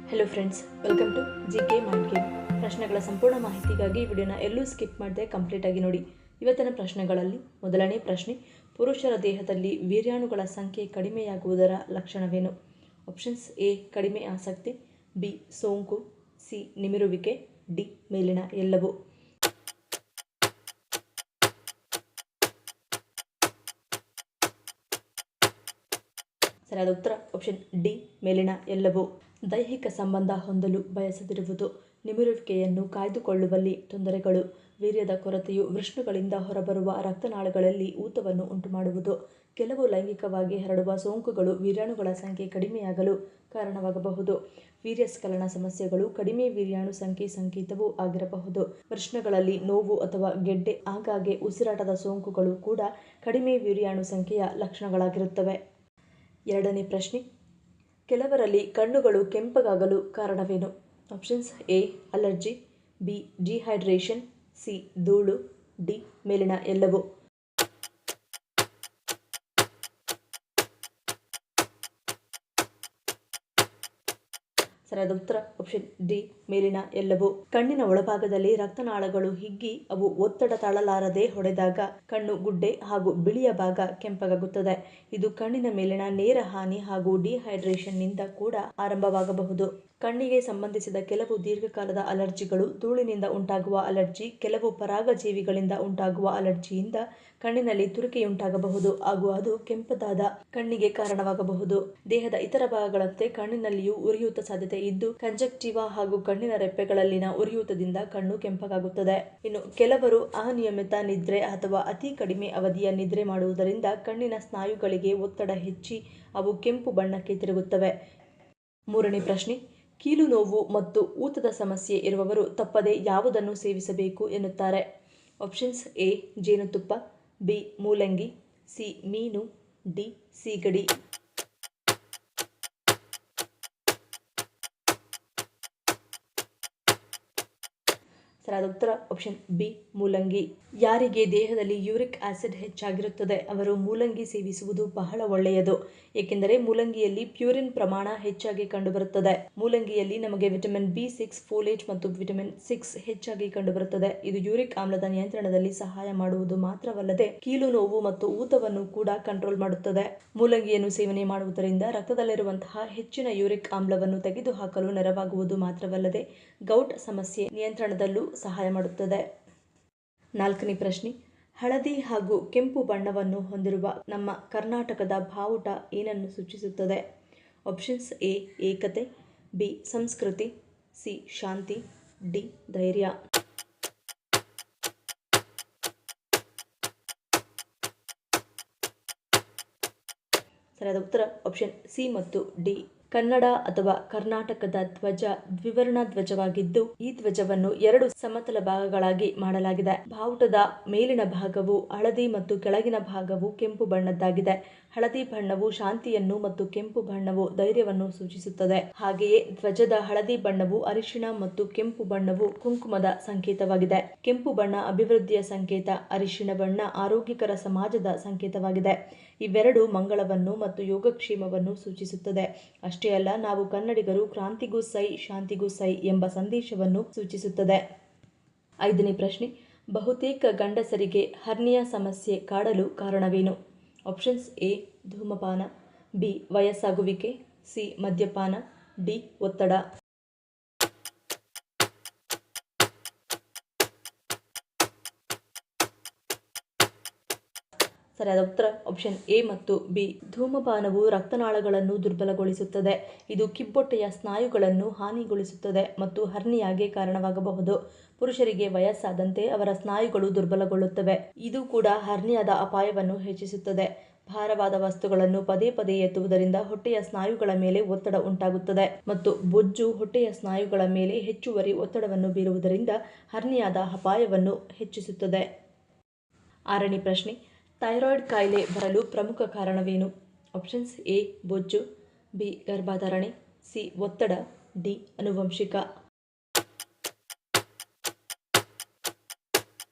Hello friends, welcome to GK mind game. ಪ್ರಶ್ನೆಗಳ ಸಂಪೂರ್ಣ ಮಾಹಿತಿಗಾಗಿ ಈ ವಿಡಿಯೋನ ಎಲ್ಲೂ ಸ್ಕಿಪ್ ಮಾಡದೆ ಕಂಪ್ಲೀಟ್ ಆಗಿ ನೋಡಿ. ಇವತ್ತಿನ ಪ್ರಶ್ನೆಗಳಲ್ಲಿ ಮೊದಲನೇ ಪ್ರಶ್ನೆ, ಪುರುಷರ ದೇಹದಲ್ಲಿ ವೀರ್ಯಾಣುಗಳ ಸಂಖ್ಯೆ ಕಡಿಮೆಯಾಗುವುದರ ಲಕ್ಷಣವೇನು? ಆಪ್ಷನ್ಸ್: ಎ ಕಡಿಮೆ ಆಸಕ್ತಿ, ಬಿ ಸೋಂಕು, ಸಿ ನಿಮಿರುವಿಕೆ, ಡಿ ಮೇಲಿನ ಎಲ್ಲವೂ. ಸರಿಯಾದ ಉತ್ತರ ಆಪ್ಷನ್ ಡಿ ಮೇಲಿನ ಎಲ್ಲವೂ. ದೈಹಿಕ ಸಂಬಂಧ ಹೊಂದಲು ಬಯಸದಿರುವುದು, ನಿಮಿರುವಿಕೆಯನ್ನು ಕಾಯ್ದುಕೊಳ್ಳುವಲ್ಲಿ ತೊಂದರೆಗಳು, ವೀರ್ಯದ ಕೊರತೆಯು ವೃಷ್ಣಗಳಿಂದ ಹೊರಬರುವ ರಕ್ತನಾಳಗಳಲ್ಲಿ ಊತವನ್ನು ಉಂಟುಮಾಡುವುದು, ಕೆಲವು ಲೈಂಗಿಕವಾಗಿ ಹರಡುವ ಸೋಂಕುಗಳು ವೀರ್ಯಾಣುಗಳ ಸಂಖ್ಯೆ ಕಡಿಮೆಯಾಗಲು ಕಾರಣವಾಗಬಹುದು, ವೀರ್ಯಸ್ಖಲನ ಸಮಸ್ಯೆಗಳು ಕಡಿಮೆ ವೀರ್ಯಾಣು ಸಂಖ್ಯೆ ಸಂಕೇತವೂ ಆಗಿರಬಹುದು, ವೃಷ್ಣಗಳಲ್ಲಿ ನೋವು ಅಥವಾ ಗೆಡ್ಡೆ, ಆಗಾಗ್ಗೆ ಉಸಿರಾಟದ ಸೋಂಕುಗಳು ಕೂಡ ಕಡಿಮೆ ವೀರ್ಯಾಣು ಸಂಖ್ಯೆಯ ಲಕ್ಷಣಗಳಾಗಿರುತ್ತವೆ. ಎರಡನೇ ಪ್ರಶ್ನೆ, ಕೆಲವರಲ್ಲಿ ಕಣ್ಣುಗಳು ಕೆಂಪಗಾಗಲು ಕಾರಣವೇನು? Options: A allergy, B dehydration, C ಧೂಳು, ಡಿ ಮೇಲಿನ ಎಲ್ಲವೂ. ಸರಿಯಾದ ಉತ್ತರ ಆಪ್ಷನ್ ಡಿ ಮೇಲಿನ ಎಲ್ಲವೂ. ಕಣ್ಣಿನ ಒಳಭಾಗದಲ್ಲಿ ರಕ್ತನಾಳಗಳು ಹಿಗ್ಗಿ ಅವು ಒತ್ತಡ ತಾಳಲಾರದೆ ಹೊಡೆದಾಗ ಕಣ್ಣು ಗುಡ್ಡೆ ಹಾಗೂ ಬಿಳಿಯ ಭಾಗ ಕೆಂಪಗಾಗುತ್ತದೆ. ಇದು ಕಣ್ಣಿನ ಮೇಲಿನ ನೇರ ಹಾನಿ ಹಾಗೂ ಡಿಹೈಡ್ರೇಷನ್ನಿಂದ ಕೂಡ ಆರಂಭವಾಗಬಹುದು. ಕಣ್ಣಿಗೆ ಸಂಬಂಧಿಸಿದ ಕೆಲವು ದೀರ್ಘಕಾಲದ ಅಲರ್ಜಿಗಳು, ಧೂಳಿನಿಂದ ಉಂಟಾಗುವ ಅಲರ್ಜಿ, ಕೆಲವು ಪರಾಗಜೀವಿಗಳಿಂದ ಉಂಟಾಗುವ ಅಲರ್ಜಿಯಿಂದ ಕಣ್ಣಿನಲ್ಲಿ ತುರಿಕೆಯುಂಟಾಗಬಹುದು ಹಾಗೂ ಅದು ಕೆಂಪದಾದ ಕಣ್ಣಿಗೆ ಕಾರಣವಾಗಬಹುದು. ದೇಹದ ಇತರ ಭಾಗಗಳಂತೆ ಕಣ್ಣಿನಲ್ಲಿಯೂ ಉರಿಯೂತ ಸಾಧ್ಯತೆ ಇದ್ದು, ಕಂಜಕ್ಟಿವಾ ಹಾಗೂ ಕಣ್ಣಿನ ರೆಪ್ಪೆಗಳಲ್ಲಿನ ಉರಿಯೂತದಿಂದ ಕಣ್ಣು ಕೆಂಪಗಾಗುತ್ತದೆ. ಇನ್ನು ಕೆಲವರು ಅನಿಯಮಿತ ನಿದ್ರೆ ಅಥವಾ ಅತಿ ಕಡಿಮೆ ಅವಧಿಯ ನಿದ್ರೆ ಮಾಡುವುದರಿಂದ ಕಣ್ಣಿನ ಸ್ನಾಯುಗಳಿಗೆ ಒತ್ತಡ ಹೆಚ್ಚಿ ಅವು ಕೆಂಪು ಬಣ್ಣಕ್ಕೆ ತಿರುಗುತ್ತವೆ. ಮೂರನೇ ಪ್ರಶ್ನೆ, ಕೀಲು ನೋವು ಮತ್ತು ಊತದ ಸಮಸ್ಯೆ ಇರುವವರು ತಪ್ಪದೆ ಯಾವುದನ್ನು ಸೇವಿಸಬೇಕು ಎನ್ನುತ್ತಾರೆ? ಆಪ್ಷನ್ಸ್: ಎ ಜೇನುತುಪ್ಪ, ಬಿ ಮೂಲಂಗಿ, ಸಿ ಮೀನು, ಡಿ ಸೀಗಡಿ. ಸರಿಯಾದ ಉತ್ತರ ಆಪ್ಷನ್ ಬಿ ಮೂಲಂಗಿ. ಯಾರಿಗೆ ದೇಹದಲ್ಲಿ ಯೂರಿಕ್ ಆಸಿಡ್ ಹೆಚ್ಚಾಗಿರುತ್ತದೆ ಅವರು ಮೂಲಂಗಿ ಸೇವಿಸುವುದು ಬಹಳ ಒಳ್ಳೆಯದು. ಏಕೆಂದರೆ ಮೂಲಂಗಿಯಲ್ಲಿ ಪ್ಯೂರಿನ್ ಪ್ರಮಾಣ ಹೆಚ್ಚಾಗಿ ಕಂಡುಬರುತ್ತದೆ. ಮೂಲಂಗಿಯಲ್ಲಿ ನಮಗೆ ವಿಟಮಿನ್ ಬಿ6, ಫೋಲೇಟ್ ಮತ್ತು ವಿಟಮಿನ್ 6 ಹೆಚ್ಚಾಗಿ ಕಂಡುಬರುತ್ತದೆ. ಇದು ಯೂರಿಕ್ ಆಮ್ಲದ ನಿಯಂತ್ರಣದಲ್ಲಿ ಸಹಾಯ ಮಾಡುವುದು ಮಾತ್ರವಲ್ಲದೆ ಕೀಲು ನೋವು ಮತ್ತು ಊತವನ್ನು ಕೂಡ ಕಂಟ್ರೋಲ್ ಮಾಡುತ್ತದೆ. ಮೂಲಂಗಿಯನ್ನು ಸೇವನೆ ಮಾಡುವುದರಿಂದ ರಕ್ತದಲ್ಲಿರುವಂತಹ ಹೆಚ್ಚಿನ ಯೂರಿಕ್ ಆಮ್ಲವನ್ನು ತೆಗೆದುಹಾಕಲು ನೆರವಾಗುವುದು ಮಾತ್ರವಲ್ಲದೆ ಗೌಟ್ ಸಮಸ್ಯೆ ನಿಯಂತ್ರಣದಲ್ಲೂ ಸಹಾಯ ಮಾಡುತ್ತದೆ. ನಾಲ್ಕನೇ ಪ್ರಶ್ನೆ, ಹಳದಿ ಹಾಗೂ ಕೆಂಪು ಬಣ್ಣವನ್ನು ಹೊಂದಿರುವ ನಮ್ಮ ಕರ್ನಾಟಕದ ಬಾವುಟ ಏನನ್ನು ಸೂಚಿಸುತ್ತದೆ? ಆಪ್ಷನ್ಸ್: ಎ ಏಕತೆ, ಬಿ ಸಂಸ್ಕೃತಿ, ಸಿ ಶಾಂತಿ, ಡಿ ಧೈರ್ಯ. ಸರಿಯಾದ ಉತ್ತರ ಆಪ್ಷನ್ ಸಿ ಮತ್ತು ಡಿ. ಕನ್ನಡ ಅಥವಾ ಕರ್ನಾಟಕದ ಧ್ವಜ ದ್ವಿವರ್ಣ ಧ್ವಜವಾಗಿದ್ದು, ಈ ಧ್ವಜವನ್ನು 2 ಸಮತಲ ಭಾಗಗಳಾಗಿ ಮಾಡಲಾಗಿದೆ. ಬಾವುಟದ ಮೇಲಿನ ಭಾಗವು ಹಳದಿ ಮತ್ತು ಕೆಳಗಿನ ಭಾಗವು ಕೆಂಪು ಬಣ್ಣದ್ದಾಗಿದೆ. ಹಳದಿ ಬಣ್ಣವು ಶಾಂತಿಯನ್ನು ಮತ್ತು ಕೆಂಪು ಬಣ್ಣವು ಧೈರ್ಯವನ್ನು ಸೂಚಿಸುತ್ತದೆ. ಹಾಗೆಯೇ ಧ್ವಜದ ಹಳದಿ ಬಣ್ಣವು ಅರಿಶಿಣ ಮತ್ತು ಕೆಂಪು ಬಣ್ಣವು ಕುಂಕುಮದ ಸಂಕೇತವಾಗಿದೆ. ಕೆಂಪು ಬಣ್ಣ ಅಭಿವೃದ್ಧಿಯ ಸಂಕೇತ, ಅರಿಶಿಣ ಬಣ್ಣ ಆರೋಗ್ಯಕರ ಸಮಾಜದ ಸಂಕೇತವಾಗಿದೆ. ಇವೆರಡೂ ಮಂಗಳವನ್ನು ಮತ್ತು ಯೋಗಕ್ಷೇಮವನ್ನು ಸೂಚಿಸುತ್ತದೆ. ಅಷ್ಟೇ ಅಲ್ಲ, ನಾವು ಕನ್ನಡಿಗರು ಕ್ರಾಂತಿಗೂ ಸೈ ಶಾಂತಿಗೂ ಸೈ ಎಂಬ ಸಂದೇಶವನ್ನು ಸೂಚಿಸುತ್ತದೆ. ಐದನೇ ಪ್ರಶ್ನೆ, ಬಹುತೇಕ ಗಂಡಸರಿಗೆ ಹರ್ನಿಯಾ ಸಮಸ್ಯೆ ಕಾಡಲು ಕಾರಣವೇನು? ಆಪ್ಷನ್ಸ್: ಎ ಧೂಮಪಾನ, ಬಿ ವಯಸ್ಸಾಗುವಿಕೆ, ಸಿ ಮದ್ಯಪಾನ, ಡಿ ಒತ್ತಡ. ಸರಿಯಾದ ಉತ್ತರ ಆಪ್ಷನ್ ಎ ಮತ್ತು ಬಿ. ಧೂಮಪಾನವು ರಕ್ತನಾಳಗಳನ್ನು ದುರ್ಬಲಗೊಳಿಸುತ್ತದೆ. ಇದು ಕಿಬ್ಬೊಟ್ಟೆಯ ಸ್ನಾಯುಗಳನ್ನು ಹಾನಿಗೊಳಿಸುತ್ತದೆ ಮತ್ತು ಹರ್ನಿಯಾಗೆ ಕಾರಣವಾಗಬಹುದು. ಪುರುಷರಿಗೆ ವಯಸ್ಸಾದಂತೆ ಅವರ ಸ್ನಾಯುಗಳು ದುರ್ಬಲಗೊಳ್ಳುತ್ತವೆ. ಇದು ಕೂಡ ಹರ್ನಿಯಾದ ಅಪಾಯವನ್ನು ಹೆಚ್ಚಿಸುತ್ತದೆ. ಭಾರವಾದ ವಸ್ತುಗಳನ್ನು ಪದೇ ಪದೇ ಎತ್ತುವುದರಿಂದ ಹೊಟ್ಟೆಯ ಸ್ನಾಯುಗಳ ಮೇಲೆ ಒತ್ತಡ ಉಂಟಾಗುತ್ತದೆ ಮತ್ತು ಬೊಜ್ಜು ಹೊಟ್ಟೆಯ ಸ್ನಾಯುಗಳ ಮೇಲೆ ಹೆಚ್ಚುವರಿ ಒತ್ತಡವನ್ನು ಬೀರುವುದರಿಂದ ಹರ್ನಿಯಾದ ಅಪಾಯವನ್ನು ಹೆಚ್ಚಿಸುತ್ತದೆ. ಆರನೇ ಪ್ರಶ್ನೆ, ಥೈರಾಯ್ಡ್ ಕಾಯಿಲೆ ಬರಲು ಪ್ರಮುಖ ಕಾರಣವೇನು? ಆಪ್ಷನ್ಸ್: ಎ ಬೊಜ್ಜು, ಬಿ ಗರ್ಭಧಾರಣೆ, ಸಿ ಒತ್ತಡ, ಡಿ ಆನುವಂಶಿಕ.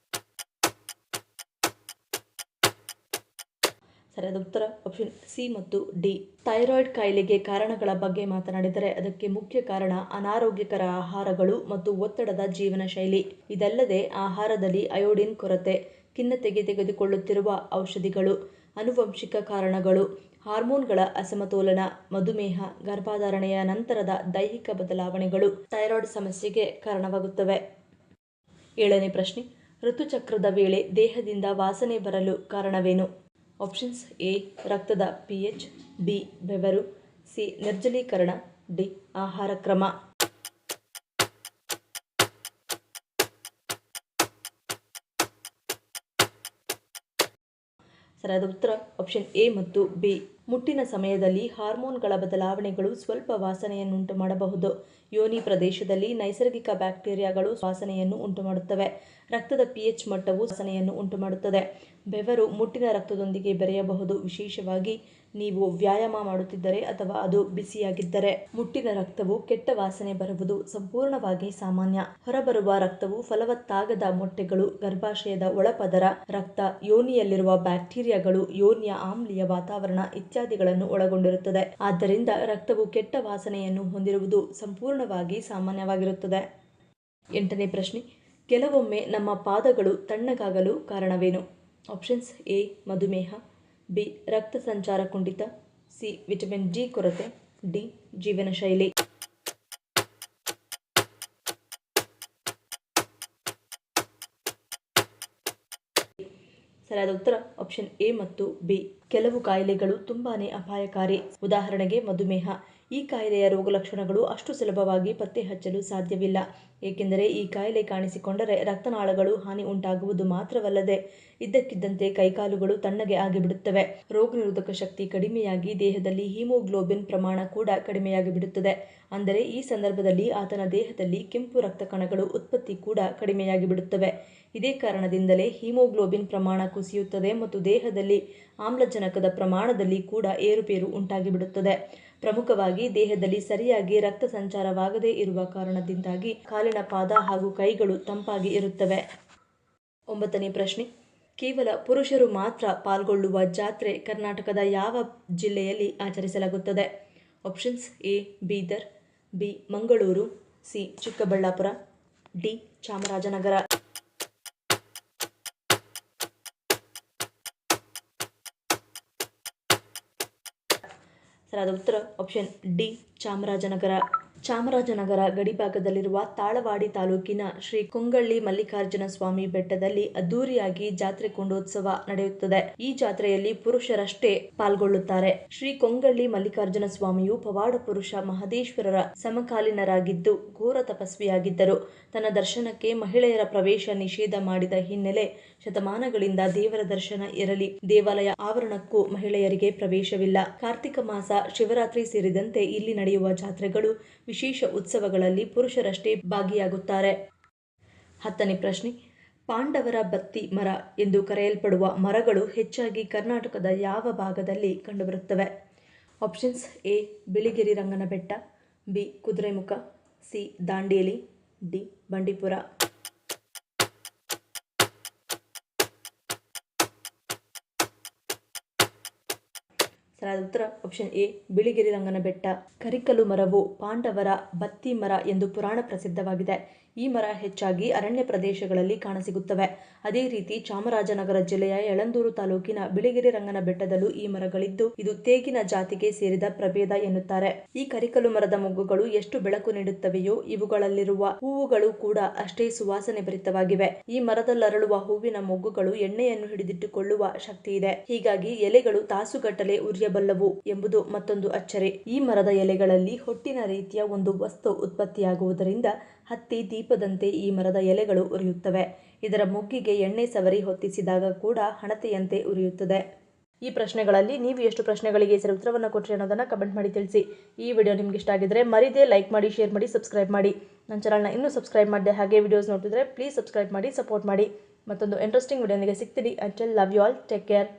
ಸರಿಯಾದ ಉತ್ತರ ಆಪ್ಷನ್ ಸಿ ಮತ್ತು ಡಿ. ಥೈರಾಯ್ಡ್ ಕಾಯಿಲೆಗೆ ಕಾರಣಗಳ ಬಗ್ಗೆ ಮಾತನಾಡಿದರೆ ಅದಕ್ಕೆ ಮುಖ್ಯ ಕಾರಣ ಅನಾರೋಗ್ಯಕರ ಆಹಾರಗಳು ಮತ್ತು ಒತ್ತಡದ ಜೀವನ ಶೈಲಿ. ಇದಲ್ಲದೆ ಆಹಾರದಲ್ಲಿ ಅಯೋಡಿನ್ ಕೊರತೆ, ಖಿನ್ನತೆಗೆ ತೆಗೆದುಕೊಳ್ಳುತ್ತಿರುವ ಔಷಧಿಗಳು, ಆನುವಂಶಿಕ ಕಾರಣಗಳು, ಹಾರ್ಮೋನ್ಗಳ ಅಸಮತೋಲನ, ಮಧುಮೇಹ, ಗರ್ಭಧಾರಣೆಯ ನಂತರದ ದೈಹಿಕ ಬದಲಾವಣೆಗಳು ಥೈರಾಯ್ಡ್ ಸಮಸ್ಯೆಗೆ ಕಾರಣವಾಗುತ್ತವೆ. 7ನೇ ಪ್ರಶ್ನೆ, ಋತುಚಕ್ರದ ವೇಳೆ ದೇಹದಿಂದ ವಾಸನೆ ಬರಲು ಕಾರಣವೇನು? ಆಪ್ಷನ್ಸ್ ಎ ರಕ್ತದ pH, ಬಿ ಬೆವರು, ಸಿ ನಿರ್ಜಲೀಕರಣ, ಡಿ ಆಹಾರ ಕ್ರಮ. ಸರಿಯಾದ ಉತ್ತರ ಆಪ್ಷನ್ ಎ ಮತ್ತು ಬಿ. ಮುಟ್ಟಿನ ಸಮಯದಲ್ಲಿ ಹಾರ್ಮೋನ್ಗಳ ಬದಲಾವಣೆಗಳು ಸ್ವಲ್ಪ ವಾಸನೆಯನ್ನುಂಟು ಮಾಡಬಹುದು. ಯೋನಿ ಪ್ರದೇಶದಲ್ಲಿ ನೈಸರ್ಗಿಕ ಬ್ಯಾಕ್ಟೀರಿಯಾಗಳು ವಾಸನೆಯನ್ನು ಉಂಟುಮಾಡುತ್ತವೆ. ರಕ್ತದ pH ಮಟ್ಟವು ವಾಸನೆಯನ್ನು ಉಂಟುಮಾಡುತ್ತದೆ. ಬೆವರು ಮುಟ್ಟಿನ ರಕ್ತದೊಂದಿಗೆ ಬೆರೆಯಬಹುದು, ವಿಶೇಷವಾಗಿ ನೀವು ವ್ಯಾಯಾಮ ಮಾಡುತ್ತಿದ್ದರೆ ಅಥವಾ ಅದು ಬಿಸಿಯಾಗಿದ್ದರೆ. ಮುಟ್ಟಿನ ರಕ್ತವು ಕೆಟ್ಟ ವಾಸನೆ ಬರುವುದು ಸಂಪೂರ್ಣವಾಗಿ ಸಾಮಾನ್ಯ. ಹೊರಬರುವ ರಕ್ತವು ಫಲವತ್ತಾಗದ ಮೊಟ್ಟೆಗಳು, ಗರ್ಭಾಶಯದ ಒಳಪದರ ರಕ್ತ, ಯೋನಿಯಲ್ಲಿರುವ ಬ್ಯಾಕ್ಟೀರಿಯಾಗಳು, ಯೋನಿಯ ಆಮ್ಲೀಯ ವಾತಾವರಣ ಇತ್ಯಾದಿಗಳನ್ನು ಒಳಗೊಂಡಿರುತ್ತದೆ. ಆದ್ದರಿಂದ ರಕ್ತವು ಕೆಟ್ಟ ವಾಸನೆಯನ್ನು ಹೊಂದಿರುವುದು ಸಂಪೂರ್ಣವಾಗಿ ಸಾಮಾನ್ಯವಾಗಿರುತ್ತದೆ. 8ನೇ ಪ್ರಶ್ನೆ, ಕೆಲವೊಮ್ಮೆ ನಮ್ಮ ಪಾದಗಳು ತಣ್ಣಗಾಗಲು ಕಾರಣವೇನು? ಆಪ್ಷನ್ಸ್ ಎ ಮಧುಮೇಹ, ಬಿ ರಕ್ತ ಸಂಚಾರ ಕುಂಠಿತ, ಸಿ ವಿಟಮಿನ್ ಡಿ ಕೊರತೆ, ಡಿ ಜೀವನ ಶೈಲಿ. ಸರಿಯಾದ ಉತ್ತರ ಆಪ್ಷನ್ ಎ ಮತ್ತು ಬಿ. ಕೆಲವು ಕಾಯಿಲೆಗಳು ತುಂಬಾನೇ ಅಪಾಯಕಾರಿ. ಉದಾಹರಣೆಗೆ ಮಧುಮೇಹ. ಈ ಕಾಯಿಲೆಯ ರೋಗಲಕ್ಷಣಗಳು ಅಷ್ಟು ಸುಲಭವಾಗಿ ಪತ್ತೆ ಹಚ್ಚಲು ಸಾಧ್ಯವಿಲ್ಲ, ಏಕೆಂದರೆ ಈ ಕಾಯಿಲೆ ಕಾಣಿಸಿಕೊಂಡರೆ ರಕ್ತನಾಳಗಳು ಹಾನಿ ಉಂಟಾಗುವುದು ಮಾತ್ರವಲ್ಲದೆ ಇದ್ದಕ್ಕಿದ್ದಂತೆ ಕೈಕಾಲುಗಳು ತಣ್ಣಗೆ ಆಗಿಬಿಡುತ್ತವೆ. ರೋಗನಿರೋಧಕ ಶಕ್ತಿ ಕಡಿಮೆಯಾಗಿ ದೇಹದಲ್ಲಿ ಹಿಮೋಗ್ಲೋಬಿನ್ ಪ್ರಮಾಣ ಕೂಡ ಕಡಿಮೆಯಾಗಿಬಿಡುತ್ತದೆ. ಅಂದರೆ ಈ ಸಂದರ್ಭದಲ್ಲಿ ಆತನ ದೇಹದಲ್ಲಿ ಕೆಂಪು ರಕ್ತ ಕಣಗಳು ಉತ್ಪತ್ತಿ ಕೂಡ ಕಡಿಮೆಯಾಗಿ ಬಿಡುತ್ತವೆ. ಇದೇ ಕಾರಣದಿಂದಲೇ ಹಿಮೋಗ್ಲೋಬಿನ್ ಪ್ರಮಾಣ ಕುಸಿಯುತ್ತದೆ ಮತ್ತು ದೇಹದಲ್ಲಿ ಆಮ್ಲಜನಕದ ಪ್ರಮಾಣದಲ್ಲಿ ಕೂಡ ಏರುಪೇರು ಉಂಟಾಗಿಬಿಡುತ್ತದೆ. ಪ್ರಮುಖವಾಗಿ ದೇಹದಲ್ಲಿ ಸರಿಯಾಗಿ ರಕ್ತ ಸಂಚಾರವಾಗದೇ ಇರುವ ಕಾರಣದಿಂದಾಗಿ ಕಾಲಿನ ಪಾದ ಹಾಗೂ ಕೈಗಳು ತಂಪಾಗಿ ಇರುತ್ತವೆ. 9ನೇ ಪ್ರಶ್ನೆ, ಕೇವಲ ಪುರುಷರು ಮಾತ್ರ ಪಾಲ್ಗೊಳ್ಳುವ ಜಾತ್ರೆ ಕರ್ನಾಟಕದ ಯಾವ ಜಿಲ್ಲೆಯಲ್ಲಿ ಆಚರಿಸಲಾಗುತ್ತದೆ? Options A Bidar, B Mangaluru, C Chikkaballapura, D Chamarajanagar. ಸರಿಯಾದ ಉತ್ತರ ಆಪ್ಷನ್ ಡಿ ಚಾಮರಾಜನಗರ. ಚಾಮರಾಜನಗರ ಗಡಿಭಾಗದಲ್ಲಿರುವ ತಾಳವಾಡಿ ತಾಲೂಕಿನ ಶ್ರೀ ಕೊಂಗಳ್ಳಿ ಮಲ್ಲಿಕಾರ್ಜುನ ಸ್ವಾಮಿ ಬೆಟ್ಟದಲ್ಲಿ ಅದ್ದೂರಿಯಾಗಿ ಜಾತ್ರೆ ಕೊಂಡೋತ್ಸವ ನಡೆಯುತ್ತದೆ. ಈ ಜಾತ್ರೆಯಲ್ಲಿ ಪುರುಷರಷ್ಟೇ ಪಾಲ್ಗೊಳ್ಳುತ್ತಾರೆ. ಶ್ರೀ ಕೊಂಗಳ್ಳಿ ಮಲ್ಲಿಕಾರ್ಜುನ ಸ್ವಾಮಿಯು ಪವಾಡ ಪುರುಷ ಮಹದೇಶ್ವರರ ಸಮಕಾಲೀನರಾಗಿದ್ದು ಘೋರ ತಪಸ್ವಿಯಾಗಿದ್ದರು. ತನ್ನ ದರ್ಶನಕ್ಕೆ ಮಹಿಳೆಯರ ಪ್ರವೇಶ ನಿಷೇಧ ಮಾಡಿದ ಹಿನ್ನೆಲೆ ಶತಮಾನಗಳಿಂದ ದೇವರ ದರ್ಶನ ಇರಲಿ, ದೇವಾಲಯ ಆವರಣಕ್ಕೂ ಮಹಿಳೆಯರಿಗೆ ಪ್ರವೇಶವಿಲ್ಲ. ಕಾರ್ತಿಕ ಮಾಸ, ಶಿವರಾತ್ರಿ ಸೇರಿದಂತೆ ಇಲ್ಲಿ ನಡೆಯುವ ಜಾತ್ರೆಗಳು, ವಿಶೇಷ ಉತ್ಸವಗಳಲ್ಲಿ ಪುರುಷರಷ್ಟೇ ಭಾಗಿಯಾಗುತ್ತಾರೆ. 10ನೇ ಪ್ರಶ್ನೆ, ಪಾಂಡವರ ಬತ್ತಿ ಮರ ಎಂದು ಕರೆಯಲ್ಪಡುವ ಮರಗಳು ಹೆಚ್ಚಾಗಿ ಕರ್ನಾಟಕದ ಯಾವ ಭಾಗದಲ್ಲಿ ಕಂಡುಬರುತ್ತವೆ? Options A Biligiri Rangana Betta, B Kudremukh, C Dandeli, D Bandipur. ಸರಿಯಾದ ಉತ್ತರ ಆಪ್ಷನ್ ಎ ಬಿಳಿಗಿರಿ ರಂಗನ ಬೆಟ್ಟ. ಕರಿಕಲು ಮರವು ಪಾಂಡವರ ಬತ್ತಿ ಮರ ಎಂದು ಪುರಾಣ ಪ್ರಸಿದ್ಧವಾಗಿದೆ. ಈ ಮರ ಹೆಚ್ಚಾಗಿ ಅರಣ್ಯ ಪ್ರದೇಶಗಳಲ್ಲಿ ಕಾಣಸಿಗುತ್ತವೆ. ಅದೇ ರೀತಿ ಚಾಮರಾಜನಗರ ಜಿಲ್ಲೆಯ ಯಳಂದೂರು ತಾಲೂಕಿನ ಬಿಳಿಗಿರಿ ರಂಗನ ಬೆಟ್ಟದಲ್ಲೂ ಈ ಮರಗಳಿದ್ದು ಇದು ತೇಗಿನ ಜಾತಿಗೆ ಸೇರಿದ ಪ್ರಭೇದ ಎನ್ನುತ್ತಾರೆ. ಈ ಕರಿಕಲು ಮರದ ಮೊಗ್ಗುಗಳು ಎಷ್ಟು ಬೆಳಕು ನೀಡುತ್ತವೆಯೋ ಇವುಗಳಲ್ಲಿರುವ ಹೂವುಗಳು ಕೂಡ ಅಷ್ಟೇ ಸುವಾಸನೆ ಭರಿತವಾಗಿವೆ. ಈ ಮರದಲ್ಲರಳುವ ಹೂವಿನ ಮೊಗ್ಗುಗಳು ಎಣ್ಣೆಯನ್ನು ಹಿಡಿದಿಟ್ಟುಕೊಳ್ಳುವ ಶಕ್ತಿ ಇದೆ. ಹೀಗಾಗಿ ಎಲೆಗಳು ತಾಸುಗಟ್ಟಲೆ ಉರಿಯಬಲ್ಲವು ಎಂಬುದು ಮತ್ತೊಂದು ಅಚ್ಚರಿ. ಈ ಮರದ ಎಲೆಗಳಲ್ಲಿ ಹೊಟ್ಟಿನ ರೀತಿಯ ಒಂದು ವಸ್ತು ಉತ್ಪತ್ತಿಯಾಗುವುದರಿಂದ ಹತ್ತಿ ದೀಪದಂತೆ ಈ ಮರದ ಎಲೆಗಳು ಉರಿಯುತ್ತವೆ. ಇದರ ಮೊಗ್ಗಿಗೆ ಎಣ್ಣೆ ಸವರಿ ಹೊತ್ತಿಸಿದಾಗ ಕೂಡ ಹಣತೆಯಂತೆ ಉರಿಯುತ್ತದೆ. ಈ ಪ್ರಶ್ನೆಗಳಲ್ಲಿ ನೀವು ಎಷ್ಟು ಪ್ರಶ್ನೆಗಳಿಗೆ ಸರಿ ಉತ್ತರವನ್ನು ಕೊಟ್ಟರೆ ಅನ್ನೋದನ್ನು ಕಮೆಂಟ್ ಮಾಡಿ ತಿಳಿಸಿ. ಈ ವಿಡಿಯೋ ನಿಮ್ಗೆ ಇಷ್ಟ ಆಗಿದ್ರೆ ಮರಿದೇ ಲೈಕ್ ಮಾಡಿ, ಶೇರ್ ಮಾಡಿ, ಸಬ್ಸ್ಕ್ರೈಬ್ ಮಾಡಿ. ನನ್ನ ಚಾನಲ್ನ ಇನ್ನೂ ಸಬ್ಸ್ಕ್ರೈಬ್ ಮಾಡಿದೆ ಹಾಗೆ ವಿಡಿಯೋಸ್ ನೋಡ್ತಿದ್ರೆ ಪ್ಲೀಸ್ ಸಬ್ಸ್ಕ್ರೈಬ್ ಮಾಡಿ, ಸಪೋರ್ಟ್ ಮಾಡಿ. ಮತ್ತೊಂದು ಇಂಟ್ರೆಸ್ಟಿಂಗ್ ವಿಡಿಯೋನಿಗೆ ಸಿಗ್ತೀನಿ. Until love you all, take care.